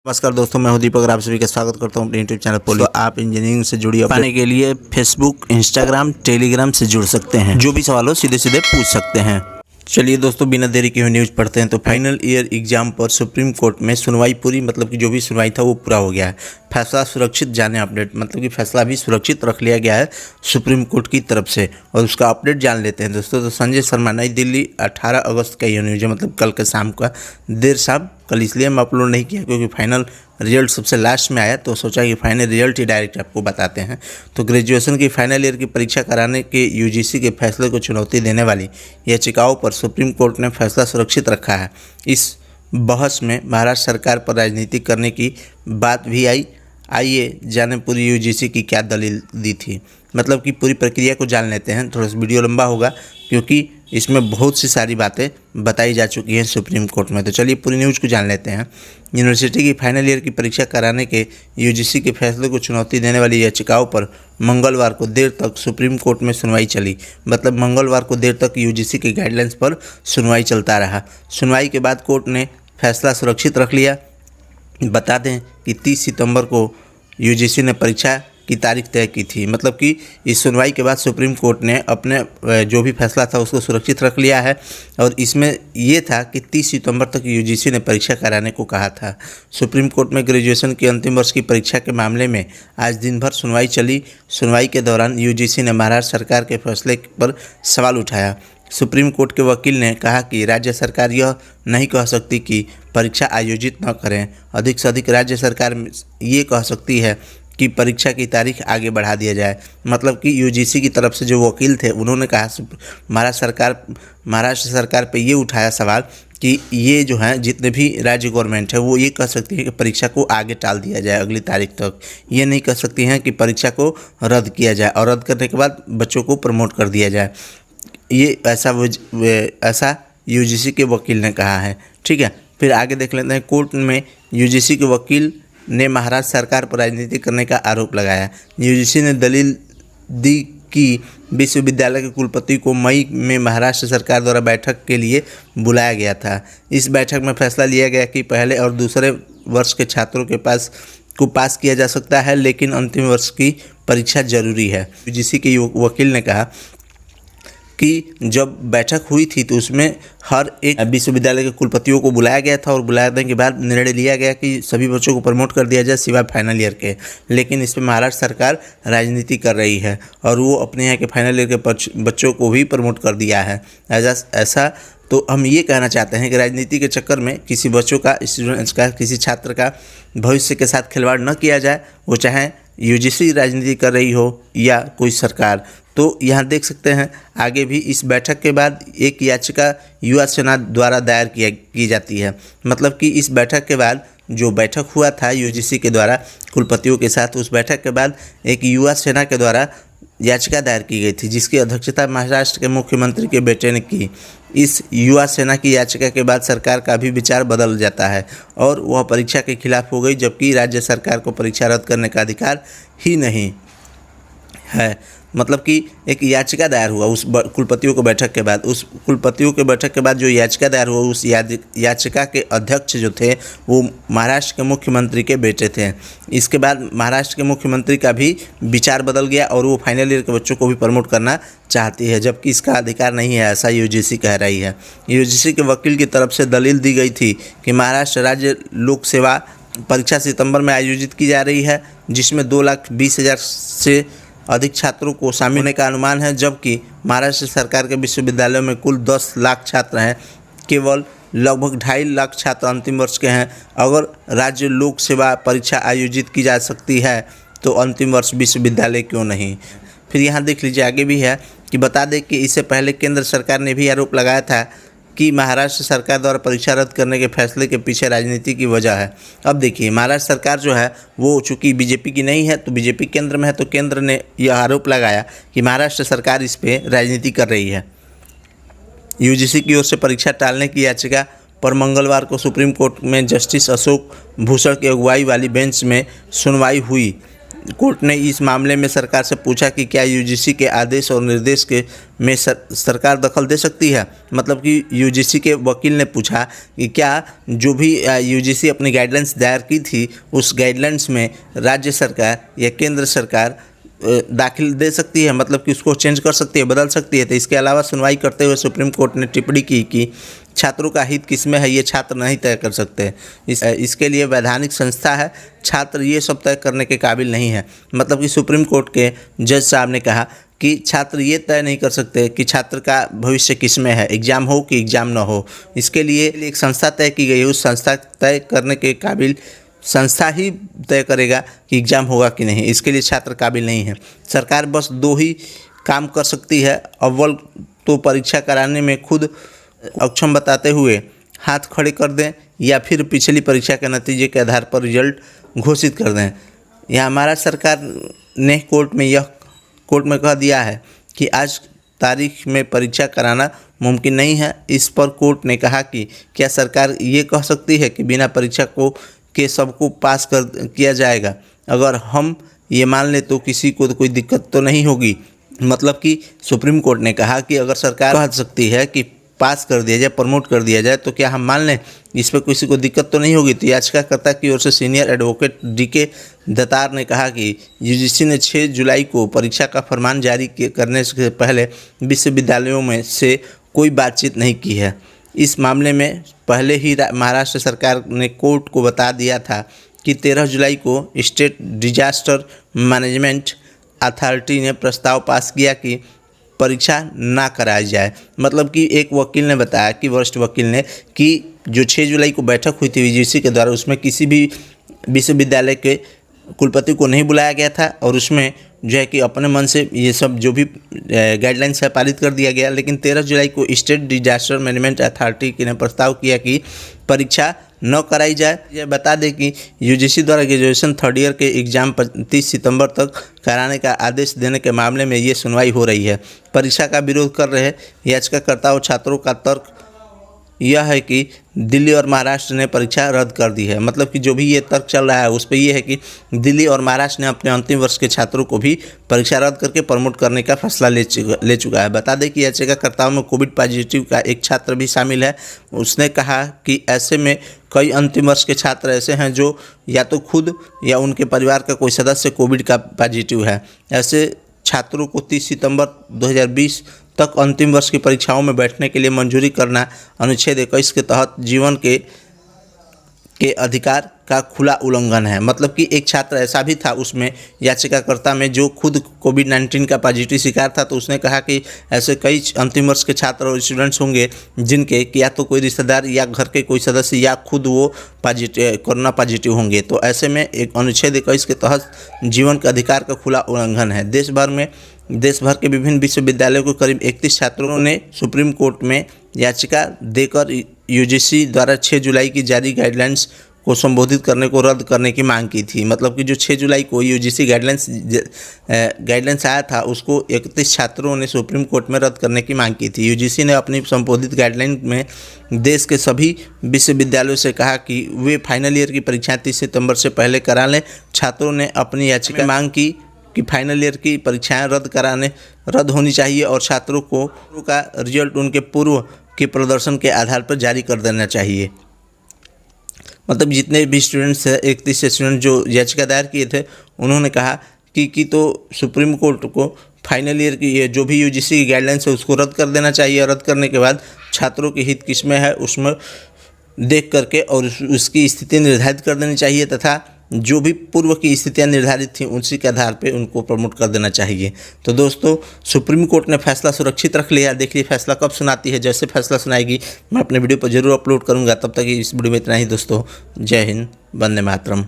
नमस्कार दोस्तों, मैं हूं दीपक। आप सभी का स्वागत करता हूं अपने यूट्यूब चैनल पोली। आप इंजीनियरिंग से जुड़ी पाने के लिए फेसबुक, इंस्टाग्राम, टेलीग्राम से जुड़ सकते हैं। जो भी सवाल हो सीधे सीधे पूछ सकते हैं। चलिए दोस्तों, बिना देरी के हुए न्यूज़ पढ़ते हैं। तो फाइनल ईयर एग्जाम पर सुप्रीम कोर्ट में सुनवाई पूरी, मतलब कि जो भी सुनवाई था वो पूरा हो गया है। फैसला सुरक्षित, जाने अपडेट, मतलब कि फैसला भी सुरक्षित रख लिया गया है सुप्रीम कोर्ट की तरफ से, और उसका अपडेट जान लेते हैं दोस्तों। तो संजय शर्मा, नई दिल्ली, 18 अगस्त का ये न्यूज़ है, मतलब कल के शाम का, देर शाम। कल इसलिए मैं अपलोड नहीं किया क्योंकि फाइनल रिजल्ट सबसे लास्ट में आया, तो सोचा कि फाइनल रिजल्ट ही डायरेक्ट आपको बताते हैं। तो ग्रेजुएशन की फाइनल ईयर की परीक्षा कराने के यूजीसी के फैसले को चुनौती देने वाली याचिकाओं पर सुप्रीम कोर्ट ने फैसला सुरक्षित रखा है। इस बहस में महाराष्ट्र सरकार पर राजनीति करने की बात भी आई। आइए जाने पूरी यूजीसी की क्या दलील दी थी, मतलब कि पूरी प्रक्रिया को जान लेते हैं। थोड़ा सा वीडियो लंबा होगा क्योंकि इसमें बहुत सी सारी बातें बताई जा चुकी हैं सुप्रीम कोर्ट में। तो चलिए पूरी न्यूज़ को जान लेते हैं। यूनिवर्सिटी की फाइनल ईयर की परीक्षा कराने के यूजीसी के फैसले को चुनौती देने वाली याचिकाओं पर मंगलवार को देर तक सुप्रीम कोर्ट में सुनवाई चली। मतलब मंगलवार को देर तक यूजीसी के गाइडलाइंस पर सुनवाई चलता रहा। सुनवाई के बाद कोर्ट ने फैसला सुरक्षित रख लिया। बता दें कि 30 सितंबर को यूजीसी ने परीक्षा की तारीख तय की थी। मतलब कि इस सुनवाई के बाद सुप्रीम कोर्ट ने अपने जो भी फैसला था उसको सुरक्षित रख लिया है, और इसमें ये था कि 30 सितंबर तक यूजीसी ने परीक्षा कराने को कहा था। सुप्रीम कोर्ट में ग्रेजुएशन के अंतिम वर्ष की परीक्षा के मामले में आज दिन भर सुनवाई चली। सुनवाई के दौरान यूजीसी ने महाराष्ट्र सरकार के फैसले पर सवाल उठाया। सुप्रीम कोर्ट के वकील ने कहा कि राज्य सरकार यह नहीं कह सकती कि परीक्षा आयोजित न करें। अधिक से अधिक राज्य सरकार ये कह सकती है कि परीक्षा की तारीख आगे बढ़ा दिया जाए। मतलब कि यूजीसी की तरफ से जो वकील थे उन्होंने कहा महाराष्ट्र सरकार पे ये उठाया सवाल कि ये जो है जितने भी राज्य गवर्नमेंट है वो ये कह सकती है कि परीक्षा को आगे टाल दिया जाए अगली तारीख तक। ये नहीं कह सकती हैं कि परीक्षा को रद्द किया जाए और रद्द करने के बाद बच्चों को प्रमोट कर दिया जाए। ये ऐसा यूजीसी के वकील ने कहा है। ठीक है, फिर आगे देख लेते हैं। कोर्ट में यूजीसी के वकील ने महाराष्ट्र सरकार पर राजनीति करने का आरोप लगाया। यूजीसी ने दलील दी कि विश्वविद्यालय के कुलपति को मई में महाराष्ट्र सरकार द्वारा बैठक के लिए बुलाया गया था। इस बैठक में फैसला लिया गया कि पहले और दूसरे वर्ष के छात्रों के पास किया जा सकता है, लेकिन अंतिम वर्ष की परीक्षा जरूरी है। यूजीसी के वकील ने कहा कि जब बैठक हुई थी तो उसमें हर एक विश्वविद्यालय के कुलपतियों को बुलाया गया था, और बुलाने के बाद निर्णय लिया गया कि सभी बच्चों को प्रमोट कर दिया जाए सिवाय फाइनल ईयर के। लेकिन इस पर महाराष्ट्र सरकार राजनीति कर रही है और वो अपने यहाँ के फाइनल ईयर के बच्चों को भी प्रमोट कर दिया है। ऐसा तो हम ये कहना चाहते हैं कि राजनीति के चक्कर में किसी बच्चों का, स्टूडेंट्स का, किसी छात्र का भविष्य के साथ खिलवाड़ न किया जाए, वो चाहे यूजीसी राजनीति कर रही हो या कोई सरकार। तो यहाँ देख सकते हैं आगे भी इस बैठक के बाद एक याचिका युवा सेना द्वारा दायर की जाती है। मतलब कि इस बैठक के बाद जो बैठक हुआ था यूजीसी के द्वारा कुलपतियों के साथ, उस बैठक के बाद एक युवा सेना के द्वारा याचिका दायर की गई थी, जिसकी अध्यक्षता महाराष्ट्र के मुख्यमंत्री के बेटे ने की। इस युवा सेना की याचिका के बाद सरकार का भी विचार बदल जाता है और वह परीक्षा के खिलाफ हो गई, जबकि राज्य सरकार को परीक्षा रद्द करने का अधिकार ही नहीं है। मतलब कि एक याचिका दायर हुआ उस कुलपतियों को बैठक के बाद। उस कुलपतियों के बैठक के बाद जो याचिका दायर हुआ, उस याचिका के अध्यक्ष जो थे वो महाराष्ट्र के मुख्यमंत्री के बेटे थे। इसके बाद महाराष्ट्र के मुख्यमंत्री का भी विचार बदल गया और वो फाइनल ईयर के बच्चों को भी प्रमोट करना चाहती है, जबकि इसका अधिकार नहीं है, ऐसा यूजीसी कह रही है। यूजीसी के वकील की तरफ से दलील दी गई थी कि महाराष्ट्र राज्य लोक सेवा परीक्षा सितंबर में आयोजित की जा रही है, जिसमें 2,20,000 से अधिक छात्रों को शामिल होने का अनुमान है, जबकि महाराष्ट्र सरकार के विश्वविद्यालयों में कुल 10 लाख छात्र हैं। केवल लगभग 2.5 लाख छात्र अंतिम वर्ष के हैं। अगर राज्य लोक सेवा परीक्षा आयोजित की जा सकती है तो अंतिम वर्ष विश्वविद्यालय क्यों नहीं। फिर यहाँ देख लीजिए, आगे भी है कि बता दें कि इससे पहले केंद्र सरकार ने भी आरोप लगाया था कि महाराष्ट्र सरकार द्वारा परीक्षा रद्द करने के फैसले के पीछे राजनीति की वजह है। अब देखिए, महाराष्ट्र सरकार जो है वो चूँकि बीजेपी की नहीं है, तो बीजेपी केंद्र में है, तो केंद्र ने यह आरोप लगाया कि महाराष्ट्र सरकार इस पे राजनीति कर रही है। यूजीसी की ओर से परीक्षा टालने की याचिका पर मंगलवार को सुप्रीम कोर्ट में जस्टिस अशोक भूषण की अगुवाई वाली बेंच में सुनवाई हुई। कोर्ट ने इस मामले में सरकार से पूछा कि क्या यूजीसी के आदेश और निर्देश के में सरकार दखल दे सकती है। मतलब कि यूजीसी के वकील ने पूछा कि क्या जो भी यूजीसी अपनी गाइडलाइंस दायर की थी उस गाइडलाइंस में राज्य सरकार या केंद्र सरकार दाखिल दे सकती है, मतलब कि उसको चेंज कर सकती है, बदल सकती है। तो इसके अलावा सुनवाई करते हुए सुप्रीम कोर्ट ने टिप्पणी की कि छात्रों का हित किसमें है ये छात्र नहीं तय कर सकते। इसके लिए वैधानिक संस्था है, छात्र ये सब तय करने के काबिल नहीं है। मतलब कि सुप्रीम कोर्ट के जज साहब ने कहा कि छात्र ये तय नहीं कर सकते कि छात्र का भविष्य किस में है, एग्ज़ाम हो कि एग्ज़ाम ना हो। इसके लिए एक संस्था तय की गई है, उस संस्था तय करने के काबिल संस्था ही तय करेगा कि एग्ज़ाम होगा कि नहीं। इसके लिए छात्र काबिल नहीं है। सरकार बस दो ही काम कर सकती है, अव्वल तो परीक्षा कराने में खुद अक्षम बताते हुए हाथ खड़े कर दें या फिर पिछली परीक्षा के नतीजे के आधार पर रिजल्ट घोषित कर दें। यह हमारा सरकार ने कोर्ट में कह दिया है कि आज तारीख में परीक्षा कराना मुमकिन नहीं है। इस पर कोर्ट ने कहा कि क्या सरकार ये कह सकती है कि बिना परीक्षा के सबको पास कर किया जाएगा। अगर हम ये मान लें तो किसी को तो कोई दिक्कत तो नहीं होगी। मतलब कि सुप्रीम कोर्ट ने कहा कि अगर सरकार कह सकती है कि पास कर दिया जाए, प्रमोट कर दिया जाए, तो क्या हम मान लें इस पर किसी को दिक्कत तो नहीं होगी। तो याचिकाकर्ता की ओर से सीनियर एडवोकेट DK दत्तार ने कहा कि यूजीसी ने 6 जुलाई को परीक्षा का फरमान जारी करने से पहले विश्वविद्यालयों में से कोई बातचीत नहीं की है। इस मामले में पहले ही महाराष्ट्र सरकार ने कोर्ट को बता दिया था कि 13 जुलाई को स्टेट डिजास्टर मैनेजमेंट अथॉरिटी ने प्रस्ताव पास किया कि परीक्षा ना कराई जाए। मतलब कि एक वकील ने बताया कि वरिष्ठ वकील ने कि जो 6 जुलाई को बैठक हुई थी यूजीसी के द्वारा, उसमें किसी भी विश्वविद्यालय के कुलपति को नहीं बुलाया गया था और उसमें जो है कि अपने मन से ये सब जो भी गाइडलाइंस है पारित कर दिया गया। लेकिन 13 जुलाई को स्टेट डिजास्टर मैनेजमेंट अथॉरिटी ने प्रस्ताव किया कि परीक्षा न कराई जाए। यह बता दें कि यूजीसी द्वारा ग्रेजुएशन 3rd ईयर के एग्ज़ाम 30 सितंबर तक कराने का आदेश देने के मामले में ये सुनवाई हो रही है। परीक्षा का विरोध कर रहे याचिकाकर्ता और छात्रों का तर्क यह है कि दिल्ली और महाराष्ट्र ने परीक्षा रद्द कर दी है। मतलब कि जो भी ये तर्क चल रहा है उस पर यह है कि दिल्ली और महाराष्ट्र ने अपने अंतिम वर्ष के छात्रों को भी परीक्षा रद्द करके प्रमोट करने का फैसला ले चुका है। बता दें कि याचिकाकर्ताओं में कोविड पॉजिटिव का एक छात्र भी शामिल है। उसने कहा कि ऐसे में कई अंतिम वर्ष के छात्र ऐसे हैं जो या तो खुद या उनके परिवार का कोई सदस्य कोविड का पॉजिटिव है। ऐसे छात्रों को 30 सितंबर 2020 तक अंतिम वर्ष की परीक्षाओं में बैठने के लिए मंजूरी करना अनुच्छेद 21 के तहत जीवन के अधिकार का खुला उल्लंघन है। मतलब कि एक छात्र ऐसा भी था उसमें याचिकाकर्ता में जो खुद कोविड-19 का पॉजिटिव शिकार था, तो उसने कहा कि ऐसे कई अंतिम वर्ष के छात्र और स्टूडेंट्स होंगे जिनके या तो कोई रिश्तेदार या घर के कोई सदस्य या खुद वो कोरोना पॉजिटिव होंगे। तो ऐसे में एक अनुच्छेद 21 के तहत जीवन के अधिकार का खुला उल्लंघन है। देश भर के विभिन्न विश्वविद्यालयों के करीब 31 छात्रों ने सुप्रीम कोर्ट में याचिका देकर यूजीसी द्वारा 6 जुलाई की जारी गाइडलाइंस को संबोधित करने को रद्द करने की मांग की थी। मतलब कि जो 6 जुलाई को यूजीसी गाइडलाइंस आया था उसको 31 छात्रों ने सुप्रीम कोर्ट में रद्द करने की मांग की थी। यूजीसी ने अपनी संबोधित गाइडलाइन में देश के सभी विश्वविद्यालयों से कहा कि वे फाइनल ईयर की परीक्षाएं 30 सितंबर से पहले करा लें। छात्रों ने अपनी याचिका में मांग की कि फाइनल ईयर की परीक्षाएं रद्द होनी चाहिए और छात्रों का रिजल्ट उनके पूर्व के प्रदर्शन के आधार पर जारी कर देना चाहिए। मतलब जितने भी स्टूडेंट्स हैं 31 स्टूडेंट जो याचिका दायर किए थे उन्होंने कहा कि तो सुप्रीम कोर्ट को फाइनल ईयर की ये जो भी यूजीसी की गाइडलाइंस है उसको रद्द कर देना चाहिए। रद्द करने के बाद छात्रों के हित किसमें है उसमें देख करके और उसकी स्थिति निर्धारित कर देनी चाहिए तथा जो भी पूर्व की स्थितियां निर्धारित थी उसी के आधार पे उनको प्रमोट कर देना चाहिए। तो दोस्तों सुप्रीम कोर्ट ने फैसला सुरक्षित रख लिया। देखिए फैसला कब सुनाती है। जैसे फैसला सुनाएगी मैं अपने वीडियो पर जरूर अपलोड करूंगा। तब तक इस वीडियो में इतना ही दोस्तों। जय हिंद, वंदे मातरम।